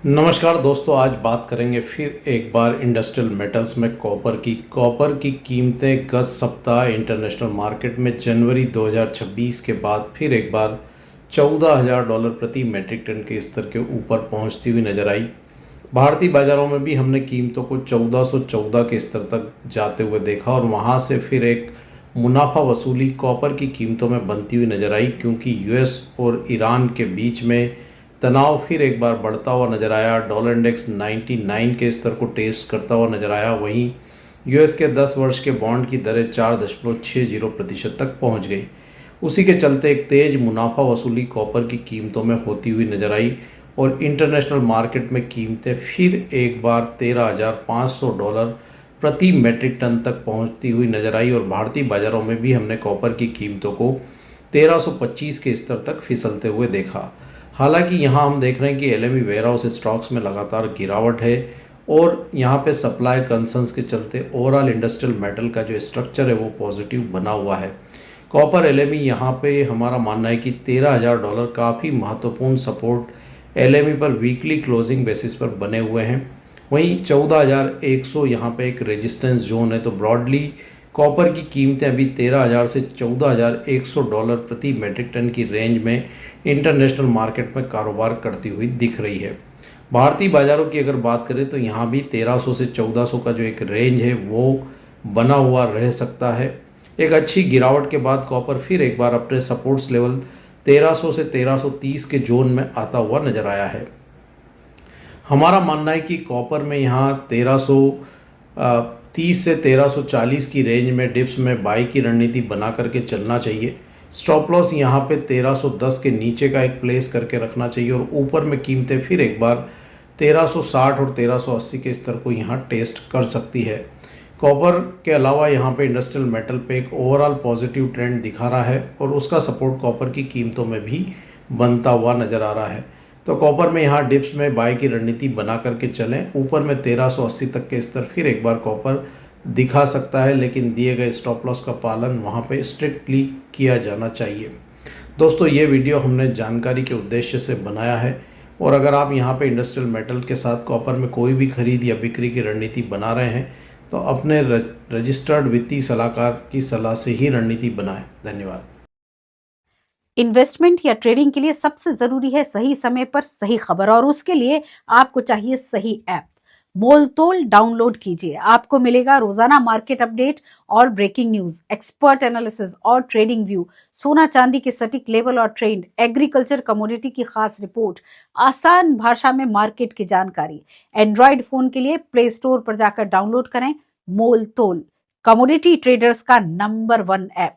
नमस्कार दोस्तों, आज बात करेंगे फिर एक बार इंडस्ट्रियल मेटल्स में कॉपर की कीमतें गत सप्ताह इंटरनेशनल मार्केट में जनवरी 2026 के बाद फिर एक बार $14,000 प्रति मेट्रिक टन के स्तर के ऊपर पहुंचती हुई नजर आई। भारतीय बाजारों में भी हमने कीमतों को 1414 के स्तर तक जाते हुए देखा और वहां से फिर एक मुनाफा वसूली कॉपर की कीमतों में बनती हुई नजर आई, क्योंकि यूएस और ईरान के बीच में तनाव फिर एक बार बढ़ता हुआ नजर आया। डॉलर इंडेक्स 99 के स्तर को टेस्ट करता हुआ नजर आया। वहीं यूएस के 10 वर्ष के बॉन्ड की दरें 4.60% तक पहुंच गई। उसी के चलते एक तेज मुनाफा वसूली कॉपर की कीमतों में होती हुई नजर आई और इंटरनेशनल मार्केट में कीमतें फिर एक बार $13,500 प्रति मेट्रिक टन तक पहुंचती हुई नजर आई और भारतीय बाजारों में भी हमने कॉपर की कीमतों को 1325 के स्तर तक फिसलते हुए देखा। हालांकि यहाँ हम देख रहे हैं कि एलएमई वेयरहाउस स्टॉक्स में लगातार गिरावट है और यहाँ पे सप्लाई कंसर्न्स के चलते ओवरऑल इंडस्ट्रियल मेटल का जो स्ट्रक्चर है वो पॉजिटिव बना हुआ है। कॉपर एलएमई यहाँ पे हमारा मानना है कि $13,000 काफ़ी महत्वपूर्ण सपोर्ट एलएमई पर वीकली क्लोजिंग बेसिस पर बने हुए हैं। वहीं 14,100 यहाँ पे एक रेजिस्टेंस जोन है। तो ब्रॉडली कॉपर की कीमतें अभी 13,000 से $14,100 प्रति मेट्रिक टन की रेंज में इंटरनेशनल मार्केट में कारोबार करती हुई दिख रही है। भारतीय बाज़ारों की अगर बात करें तो यहाँ भी 1300 से 1400 का जो एक रेंज है वो बना हुआ रह सकता है। एक अच्छी गिरावट के बाद कॉपर फिर एक बार अपने सपोर्ट्स लेवल 1300 से 1330 के जोन में आता हुआ नजर आया है। हमारा मानना है कि कॉपर में यहाँ 1330 से 1340 की रेंज में डिप्स में बाई की रणनीति बना करके चलना चाहिए। स्टॉप लॉस यहाँ पे 1310 के नीचे का एक प्लेस करके रखना चाहिए और ऊपर में कीमतें फिर एक बार 1360 और 1380 के स्तर को यहाँ टेस्ट कर सकती है। कॉपर के अलावा यहाँ पे इंडस्ट्रियल मेटल पे एक ओवरऑल पॉजिटिव ट्रेंड दिखा रहा है और उसका सपोर्ट कॉपर की कीमतों में भी बनता हुआ नज़र आ रहा है। तो कॉपर में यहाँ डिप्स में बाई की रणनीति बना करके चलें। ऊपर में 1380 तक के स्तर फिर एक बार कॉपर दिखा सकता है, लेकिन दिए गए स्टॉप लॉस का पालन वहाँ पे स्ट्रिक्टली किया जाना चाहिए। दोस्तों, ये वीडियो हमने जानकारी के उद्देश्य से बनाया है और अगर आप यहाँ पे इंडस्ट्रियल मेटल के साथ कॉपर में कोई भी खरीद या बिक्री की रणनीति बना रहे हैं तो अपने रजिस्टर्ड वित्तीय सलाहकार की सलाह से ही रणनीति बनाएं। धन्यवाद। इन्वेस्टमेंट या ट्रेडिंग के लिए सबसे जरूरी है सही समय पर सही खबर, और उसके लिए आपको चाहिए सही ऐप। मोलतोल डाउनलोड कीजिए, आपको मिलेगा रोजाना मार्केट अपडेट और ब्रेकिंग न्यूज, एक्सपर्ट एनालिसिस और ट्रेडिंग व्यू, सोना चांदी के सटीक लेवल और ट्रेंड, एग्रीकल्चर कमोडिटी की खास रिपोर्ट, आसान भाषा में मार्केट की जानकारी। एंड्रॉइड फोन के लिए प्ले स्टोर पर जाकर डाउनलोड करें मोलतोल, कमोडिटी ट्रेडर्स का नंबर 1 ऐप।